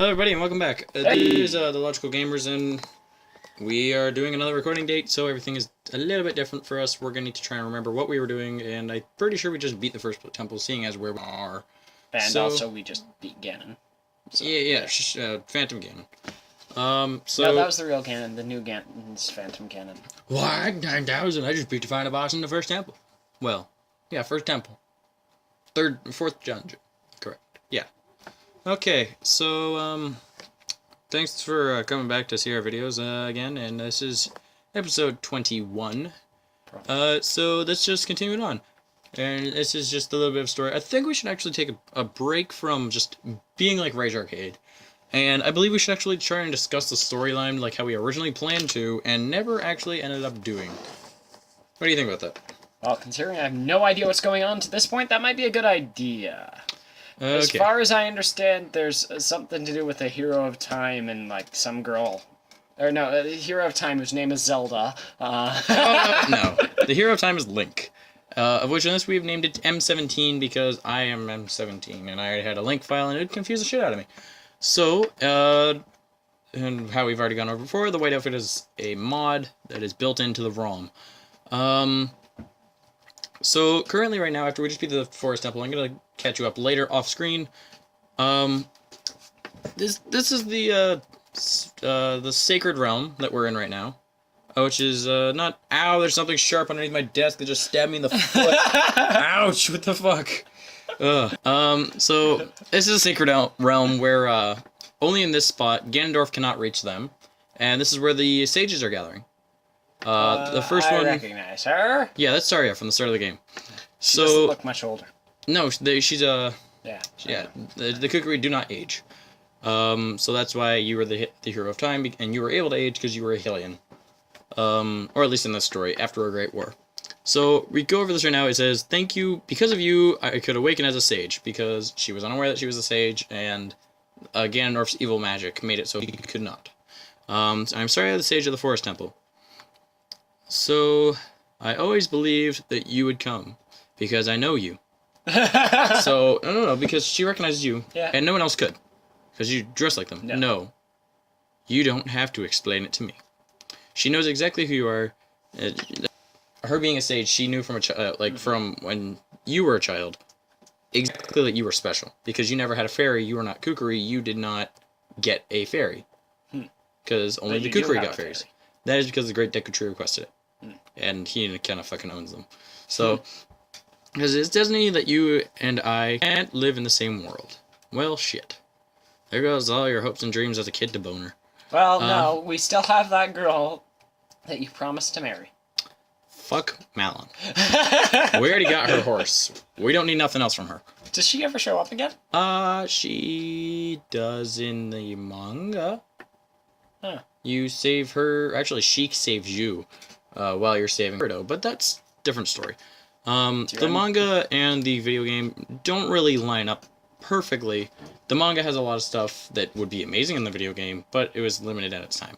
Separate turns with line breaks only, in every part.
Hello everybody and welcome back. This is the Logical Gamers, and we are doing another recording date, so everything is a little bit different for us. We're going to need to try and remember what we were doing, and I'm pretty sure we just beat the first temple, seeing as where we are.
And also we just beat Ganon.
So, yeah, Phantom Ganon. So...
No, that was the real Ganon. The new Ganon's Phantom Ganon.
What? 9,000? I just beat the final boss in the first temple. Well, yeah, first temple. Fourth dungeon. Correct. Yeah. Okay, so, thanks for coming back to see our videos again, and this is episode 21. So let's just continue it on. And this is just a little bit of story. I think we should actually take a break from just being like Rage Arcade. And I believe we should actually try and discuss the storyline like how we originally planned to, and never actually ended up doing. What do you think about that?
Well, considering I have no idea what's going on to this point, that might be a good idea. Okay. As far as I understand, there's something to do with the hero of time and, like, some girl. Or, no, the hero of time whose name is Zelda.
No, the hero of time is Link. Of which in this we've named it M17 because I am M17, and I had a Link file and it would confuse the shit out of me. So, and how we've already gone over before, the white outfit is a mod that is built into the ROM. So, currently right now, after we just beat the Forest Temple, I'm gonna catch you up later off screen. This is the Sacred Realm that we're in right now. Which is, not... Ow, there's something sharp underneath my desk that just stabbed me in the foot. Ouch, what the fuck? So, this is a Sacred Realm where, only in this spot, Ganondorf cannot reach them. And this is where the sages are gathering. The first one...
I recognize her.
Yeah, that's Saria from the start of the game.
She doesn't look much older.
No, she's,
Yeah.
Yeah, the Kukri do not age. So that's why you were the hero of time, and you were able to age because you were a Hylian. Or at least in this story, after a great war. So, we go over this right now. It says, thank you, because of you, I could awaken as a sage, because she was unaware that she was a sage, and Ganondorf's evil magic made it so he could not. I'm sorry, I'm the sage of the Forest Temple. So, I always believed that you would come, because I know you. So, no, because she recognizes you, and no one else could, because you dress like them. No. You don't have to explain it to me. She knows exactly who you are. Her being a sage, she knew from from when you were a child, exactly that you were special. Because you never had a fairy, you were not Kukri, you did not get a fairy. Because only the Kukri got fairies. That is because the Great Deku requested it. And he kind of fucking owns them. So, because it's destiny that you and I can't live in the same world. Well, shit. There goes all your hopes and dreams as a kid to boner.
Well, no, we still have that girl that you promised to marry.
Fuck Malon. We already got her horse. We don't need nothing else from her.
Does she ever show up again?
She does in the manga.
Huh.
You save her... Actually, she saves you while you're saving her, though. But that's a different story. The manga and the video game don't really line up perfectly. The manga has a lot of stuff that would be amazing in the video game, but it was limited at its time.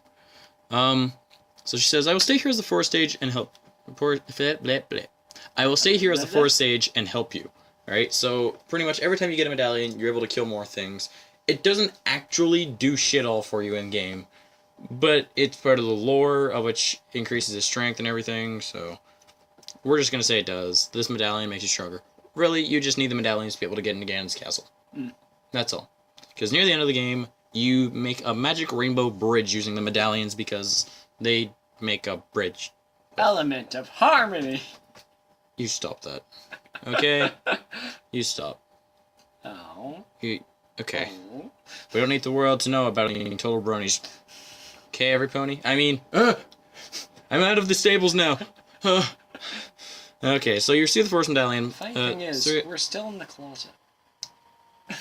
So she says, I will stay here as the forest sage and help. I will stay here as the forest sage and help you. Alright, so pretty much every time you get a medallion, you're able to kill more things. It doesn't actually do shit all for you in game, but it's part of the lore, of which increases his strength and everything, so we're just gonna say it does. This medallion makes you stronger. Really, you just need the medallions to be able to get into Ganon's castle. That's all. Because near the end of the game, you make a magic rainbow bridge using the medallions because they make a bridge.
Element of harmony.
You stop that. Okay? You stop.
Oh.
Okay.
Oh.
We don't need the world to know about eating total bronies. Okay, every pony? I mean, I'm out of the stables now. Okay, so you see the forest medallion.
Funny thing is, we're still in the closet.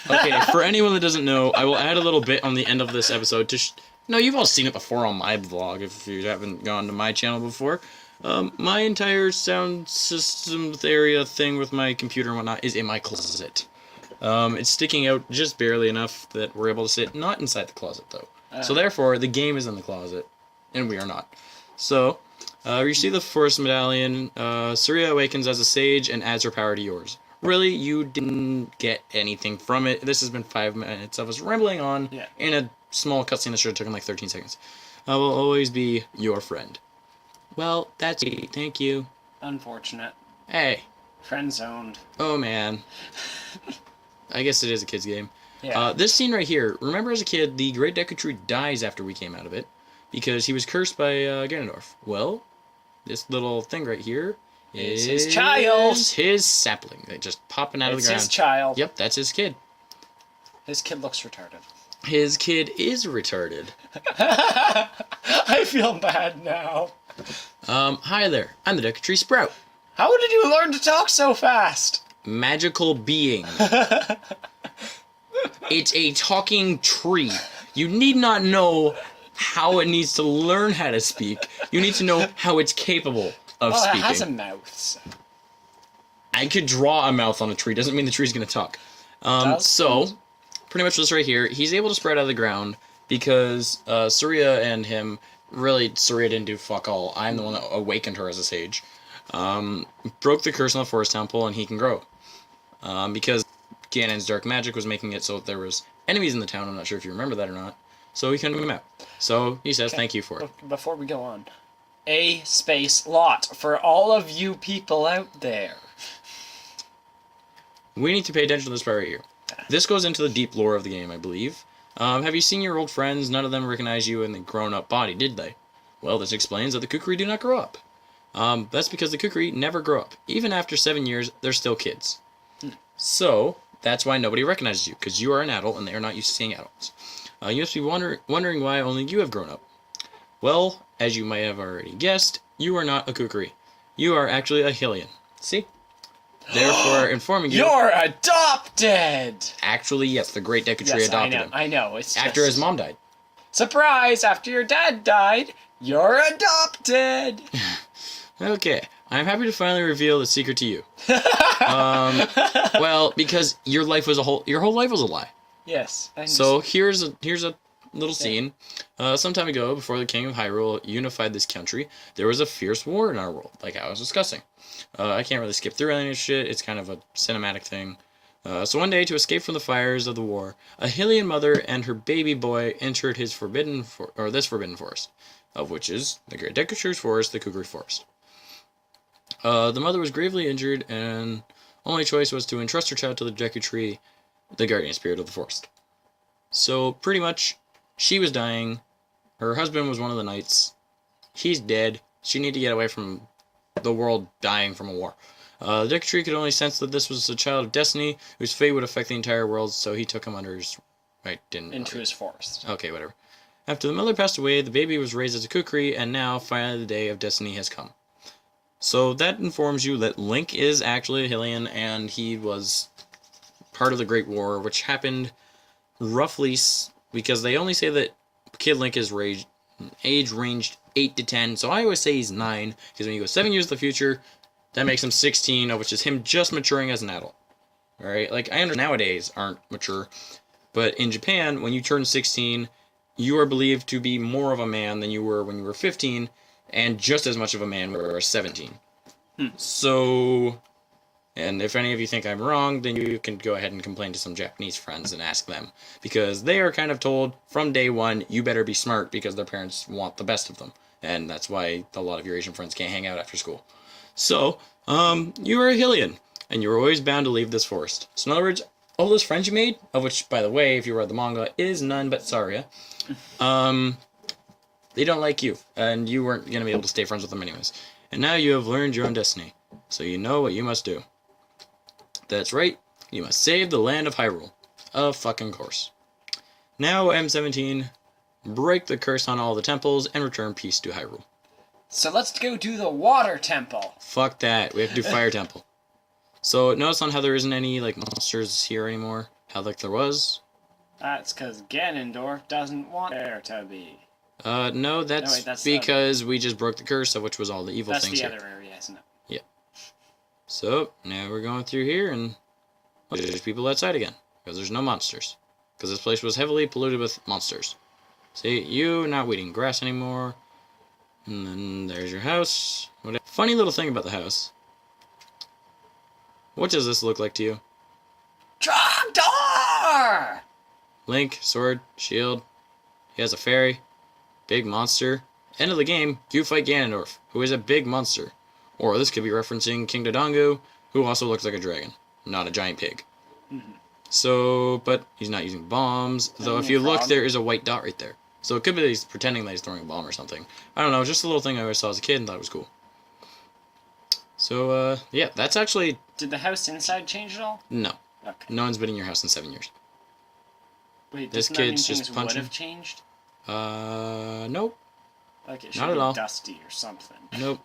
Okay, for anyone that doesn't know, I will add a little bit on the end of this episode to... No, you've all seen it before on my vlog, if you haven't gone to my channel before. My entire sound system area thing with my computer and whatnot is in my closet. It's sticking out just barely enough that we're able to sit not inside the closet, though. So therefore, the game is in the closet, and we are not. So, you see the forest medallion. Saria awakens as a sage and adds her power to yours. really, you didn't get anything from it. This has been 5 minutes of us rambling on in a small cutscene that should have taken like 13 seconds. I will always be your friend. Well, that's it. Thank you.
Unfortunate.
Hey.
Friend zoned.
Oh, man. I guess it is a kid's game.
Yeah.
This scene right here, remember as a kid, the Great Deku Tree dies after we came out of it because he was cursed by Ganondorf. Well, this little thing right here is
his child.
His sapling. They're just popping out of the ground.
It's his child.
Yep, that's his kid.
His kid looks retarded.
His kid is retarded.
I feel bad now.
Hi there. I'm the Deku Tree Sprout.
How did you learn to talk so fast?
Magical being. It's a talking tree. You need not know how it needs to learn how to speak. You need to know how it's capable of speaking.
It has a mouth. So.
I could draw a mouth on a tree. Doesn't mean the tree's going to talk. So, pretty much this right here, he's able to spread out of the ground because Surya and him, really, Surya didn't do fuck all. I'm the one that awakened her as a sage. Broke the curse on the forest temple, and he can grow. Because Ganon's dark magic was making it so that there was enemies in the town. I'm not sure if you remember that or not. So he couldn't come out. So he says thank you for it.
Before we go on, a space lot for all of you people out there.
We need to pay attention to this part right here. This goes into the deep lore of the game, I believe. Have you seen your old friends? None of them recognize you in the grown-up body, did they? Well, this explains that the Kukri do not grow up. That's because the Kukri never grow up. Even after 7 years, they're still kids. So, that's why nobody recognizes you, because you are an adult and they are not used to seeing adults. You must be wondering why only you have grown up. Well, as you might have already guessed, you are not a Kukri. You are actually a Hylian. See? Therefore, informing you...
You're adopted!
Actually, yes, the Great Deku Tree adopted him.
I know. It's
after his mom died.
Surprise! After your dad died, you're adopted!
Okay, I'm happy to finally reveal the secret to you. Well, because your whole life was a lie.
Yes.
So here's a little scene. Some time ago, before the King of Hyrule unified this country, there was a fierce war in our world, like I was discussing. I can't really skip through any of this shit. It's kind of a cinematic thing. So one day, to escape from the fires of the war, a Hylian mother and her baby boy entered this forbidden forest, of which is the Great Deku Tree's forest, the Kukri Forest. The mother was gravely injured, and only choice was to entrust her child to the Deku Tree, the guardian spirit of the forest. So, pretty much, she was dying. Her husband was one of the knights. He's dead. She needed to get away from the world dying from a war. The Deku Tree could only sense that this was a child of destiny, whose fate would affect the entire world, so he took him under his... Into
his forest.
Okay, whatever. After the mother passed away, the baby was raised as a Kukri, and now, finally, the day of destiny has come. So that informs you that Link is actually a Hylian, and he was part of the Great War, which happened roughly, because they only say that Kid Link is age ranged 8 to 10, so I always say he's 9, because when you go 7 years in the future, that makes him 16, which is him just maturing as an adult. Alright, like, I understand nowadays aren't mature, but in Japan, when you turn 16, you are believed to be more of a man than you were when you were 15, and just as much of a man when you were 17. So, and if any of you think I'm wrong, then you can go ahead and complain to some Japanese friends and ask them. Because they are kind of told, from day one, you better be smart because their parents want the best of them. And that's why a lot of your Asian friends can't hang out after school. So, you are a Hylian, and you're always bound to leave this forest. So in other words, all those friends you made, of which, by the way, if you read the manga, is none but Saria, they don't like you, and you weren't going to be able to stay friends with them anyways. And now you have learned your own destiny, so you know what you must do. That's right, you must save the land of Hyrule. Of fucking course. Now, M17, break the curse on all the temples and return peace to Hyrule.
So let's go do the water temple.
Fuck that, we have to do fire temple. So notice on how there isn't any, like, monsters here anymore? How, like, there was?
That's because Ganondorf doesn't want there to be.
No, that's because we just broke the curse, of which was all the evil things here. That's
the other area, isn't it?
Yeah. So, now we're going through here, and there's people outside again, because there's no monsters. Because this place was heavily polluted with monsters. See, you not weeding grass anymore. And then there's your house. Funny little thing about the house. What does this look like to you?
Trogdor!
Link, sword, shield. He has a fairy. Big monster. End of the game, you fight Ganondorf, who is a big monster. Or this could be referencing King Dodongo, who also looks like a dragon, not a giant pig. So, but he's not using bombs, though if you look, there is a white dot right there. So it could be that he's pretending that he's throwing a bomb or something. I don't know, just a little thing I always saw as a kid and thought it was cool. So, yeah, that's actually...
Did the house inside change at all?
No.
Okay.
No one's been in your house in 7 years.
Wait,
This kid's just punching.
Would have changed?
Nope.
Like it should
Not at
be
all.
dusty or something.
Nope.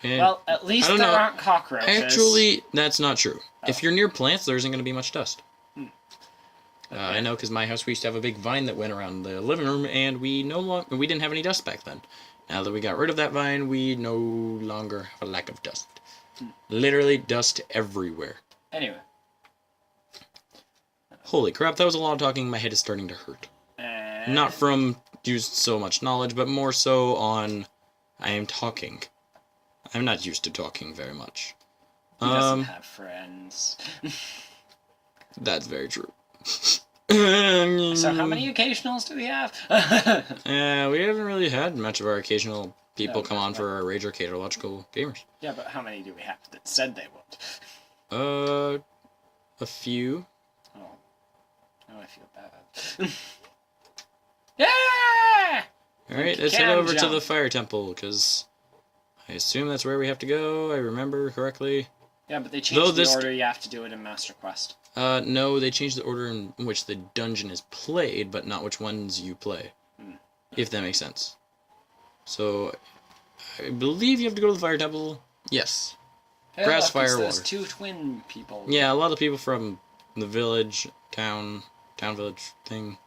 And
well, at least there aren't cockroaches.
Actually, that's not true. Oh. If you're near plants, there isn't going to be much dust.
Okay.
I know, because my house, we used to have a big vine that went around the living room, and we didn't have any dust back then. Now that we got rid of that vine, we no longer have a lack of dust. Literally dust everywhere.
Anyway.
Holy crap, that was a lot of talking. My head is starting to hurt. Not from used so much knowledge, but more so on I am talking. I'm not used to talking very much.
He doesn't have friends.
That's very true.
So how many occasionals do we have?
Yeah, we haven't really had much of our occasional people come on for our Rage Arcade or Logical Gamers.
Yeah, but how many do we have that said they would?
A few.
Oh, I feel bad. Yeah!
Alright, let's head over to the Fire Temple, because I assume that's where we have to go, I remember correctly.
Yeah, but they changed the order you have to do it in Master Quest.
No, they changed the order in which the dungeon is played, but not which ones you play. If that makes sense. So, I believe you have to go to the Fire Temple. Yes.
Hey,
Grass,
look,
fire,
it's
water.
those two twin people.
Yeah, a lot of people from the village, town village thing.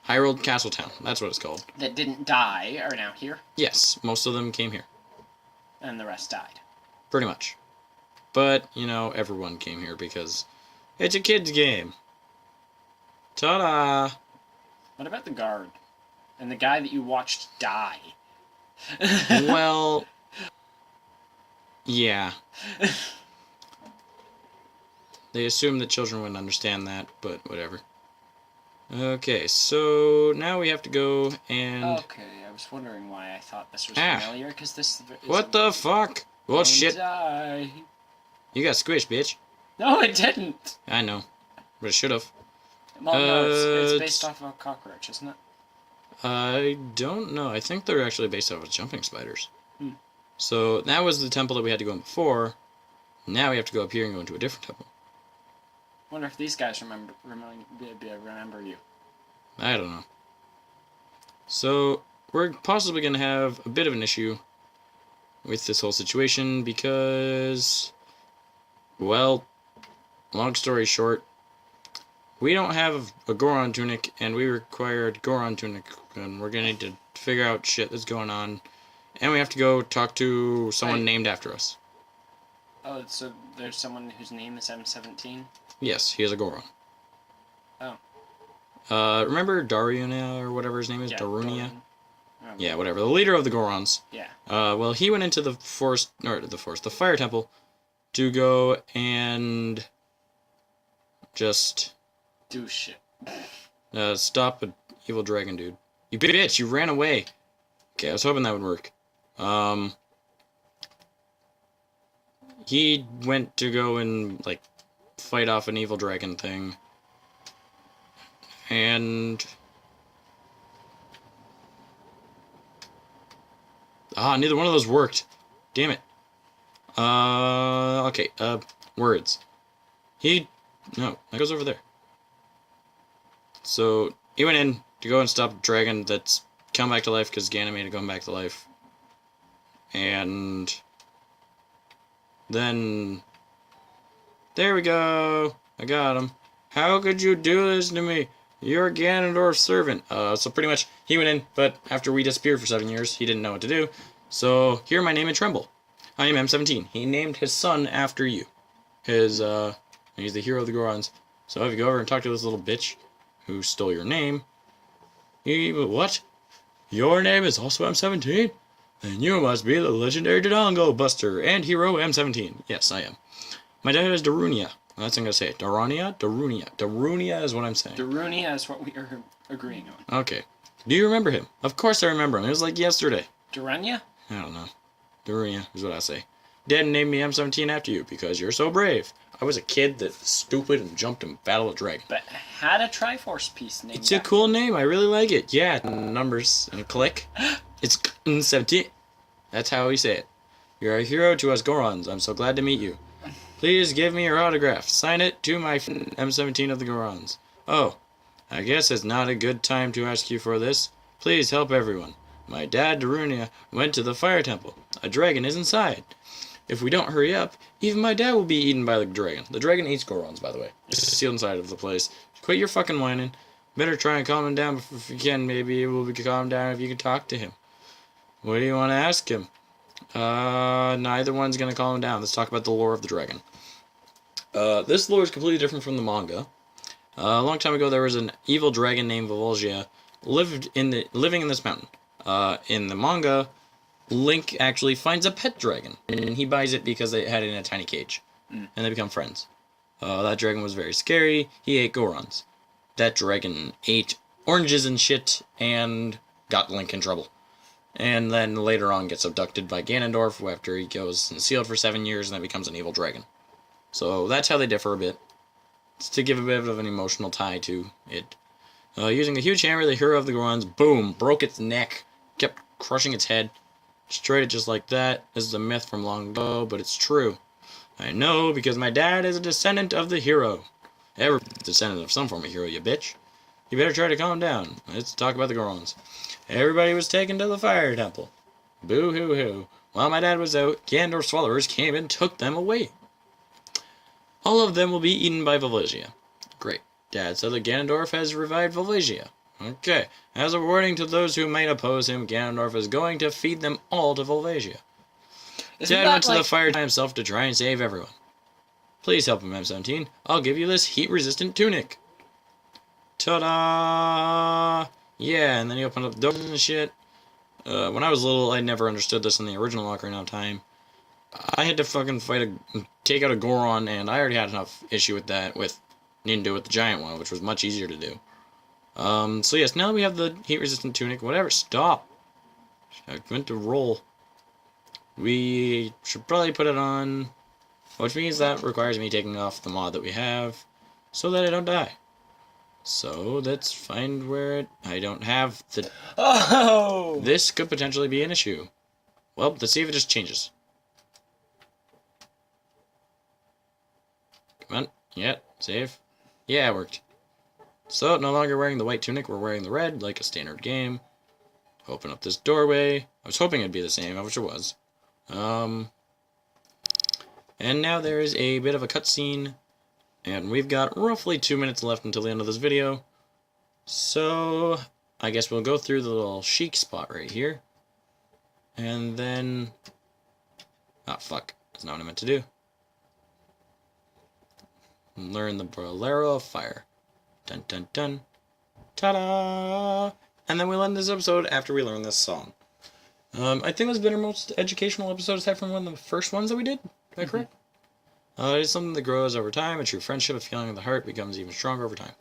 Hyrule Castle Town, that's what it's called.
That didn't die are now here.
Yes, most of them came here.
And the rest died.
Pretty much. But, you know, everyone came here because it's a kid's game. Ta-da!
What about the guard? And the guy that you watched die?
Well... yeah. They assumed that children wouldn't understand that, but whatever. Okay, so now we have to go and...
Okay, I was wondering why I thought this was familiar, because this is...
What the fuck? Well, shit.
Die.
You got squished, bitch.
No, it didn't!
I know. But it should've.
Well, no, it's based off of a cockroach, isn't it?
I don't know. I think they're actually based off of jumping spiders. So, that was the temple that we had to go in before. Now we have to go up here and go into a different temple.
Wonder if these guys remember you.
I don't know. So, we're possibly going to have a bit of an issue with this whole situation because, well, long story short, we don't have a Goron tunic, and we require a Goron tunic, and we're going to need to figure out shit that's going on, and we have to go talk to someone named after us.
Oh, so there's someone whose name is M17?
Yes, he is a Goron.
Oh.
Remember Darunia, or whatever his name is?
Yeah,
Darunia? Yeah, whatever. The leader of the Gorons.
Yeah.
Well, he went into the Fire Temple, to go and just...
do shit.
Stop an evil dragon, dude. You bitch, you ran away. Okay, I was hoping that would work. He went to go and, like, fight off an evil dragon thing. And... neither one of those worked. Damn it. Okay, words. No, that goes over there. So, he went in to go and stop a dragon that's come back to life because Ganon made it come back to life. And... then... there we go! I got him. How could you do this to me? You're Ganondorf's servant. So pretty much, he went in, but after we disappeared for 7 years, he didn't know what to do. So, hear my name and tremble. I am M17. He named his son after you. He's the hero of the Gorons. So if you go over and talk to this little bitch who stole your name... what? Your name is also M17? Then you must be the legendary Dodongo Buster and hero M17. Yes, I am. My dad is Darunia. That's what I'm going to say. Darunia? Darunia. Darunia is what I'm saying.
Darunia is what we are agreeing on.
Okay. Do you remember him? Of course I remember him. It was like yesterday.
Darunia?
I don't know. Darunia is what I say. Dad named me M17 after you because you're so brave. I was a kid that was stupid and jumped in Battle of Dragon.
But had a Triforce piece named
It's a cool name. I really like it. Yeah, numbers and a click. It's 17. That's how we say it. You're a hero to us Gorons. I'm so glad to meet you. Please give me your autograph. Sign it to my M17 of the Gorons. Oh, I guess it's not a good time to ask you for this. Please help everyone. My dad, Darunia, went to the fire temple. A dragon is inside. If we don't hurry up, even my dad will be eaten by the dragon. The dragon eats Gorons, by the way. It's sealed inside of the place. Quit your fucking whining. Better try and calm him down if you can. Maybe it will be calmed down if you can talk to him. What do you want to ask him? Neither one's going to calm him down. Let's talk about the lore of the dragon. This lore is completely different from the manga. A long time ago, there was an evil dragon named Volvagia living in this mountain. In the manga, Link actually finds a pet dragon, and he buys it because they had it in a tiny cage, and they become friends. That dragon was very scary. He ate Gorons. That dragon ate oranges and shit, and got Link in trouble. And then later on gets abducted by Ganondorf after he goes and sealed for 7 years, and then becomes an evil dragon. So that's how they differ a bit. It's to give a bit of an emotional tie to it. Using a huge hammer, the hero of the Gorons, boom, broke its neck, kept crushing its head, destroyed it just like that. This is a myth from long ago, but it's true. I know, because my dad is a descendant of the hero. Every descendant of some form of hero, you bitch. You better try to calm down. Let's talk about the Gorons. Everybody was taken to the fire temple. Boo-hoo-hoo. While my dad was out, Ganondorf's followers came and took them away. All of them will be eaten by Volvagia. Great. Dad said that Ganondorf has revived Volvagia. Okay. As a warning to those who might oppose him, Ganondorf is going to feed them all to Volvagia. Dad went to the fire by himself to try and save everyone. Please help him, M17. I'll give you this heat-resistant tunic. Ta-da! Yeah, and then he opened up the doors and shit. When I was little, I never understood this in the original Ocarina of Time. I had to fucking take out a Goron, and I already had enough issue with that, with needing to do with the giant one, which was much easier to do. So yes, now that we have the heat-resistant tunic, whatever, stop. I meant to roll. We should probably put it on, which means that requires me taking off the mod that we have, so that I don't die. So let's find where I don't have the...
Oh!
This could potentially be an issue. Well, let's see if it just changes. Come on. Yeah, save. Yeah, it worked. So, no longer wearing the white tunic, we're wearing the red, like a standard game. Open up this doorway. I was hoping it'd be the same, which it was. And now there is a bit of a cutscene. And we've got roughly 2 minutes left until the end of this video. So, I guess we'll go through the little chic spot right here. And then... Oh, fuck. That's not what I meant to do. Learn the Bolero of Fire. Dun dun dun. Ta-da! And then we'll end this episode after we learn this song. I think this has been our most educational episode aside from one of the first ones that we did. Is that correct? It's something that grows over time. A true friendship, a feeling of the heart becomes even stronger over time.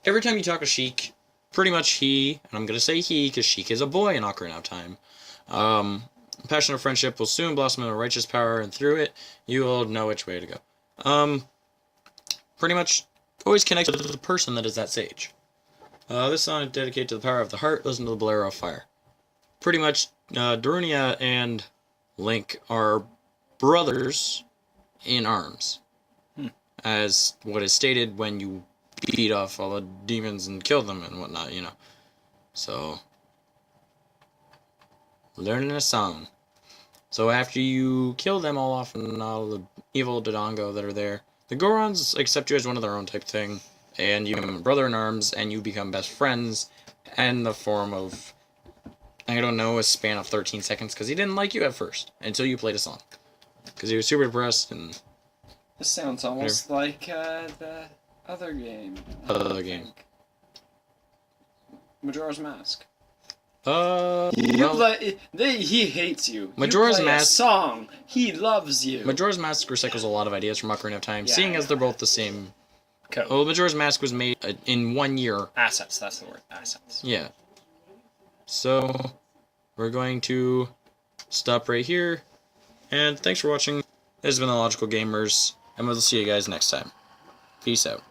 Every time you talk to Sheik, pretty much he, and I'm going to say he, because Sheik is a boy in Ocarina of Time. Passion of friendship will soon blossom into righteous power, and through it, you will know which way to go. Pretty much, always connect with the person that is that sage. This song is dedicated to the power of the heart. Listen to the Bolero of Fire. Pretty much, Darunia and Link are brothers in arms, as what is stated when you beat off all the demons and kill them and whatnot, you know. So, learning a song. So after you kill them all off and all the evil Dodongo that are there, the Gorons accept you as one of their own type thing, and you become a brother in arms, and you become best friends, in the form of, I don't know, a span of 13 seconds, because he didn't like you at first, until you played a song. Because he was super depressed, and...
This sounds almost like the other game.
Other game.
Majora's Mask.
Well,
he hates you.
Majora's
you play
Mask.
a song. He loves you.
Majora's Mask recycles a lot of ideas from Ocarina of Time, seeing as they're both the same.
Code.
Well, Majora's Mask was made in 1 year.
Assets. That's the word. Assets.
Yeah. So we're going to stop right here. And thanks for watching. This has been the Logical Gamers, and we'll see you guys next time. Peace out.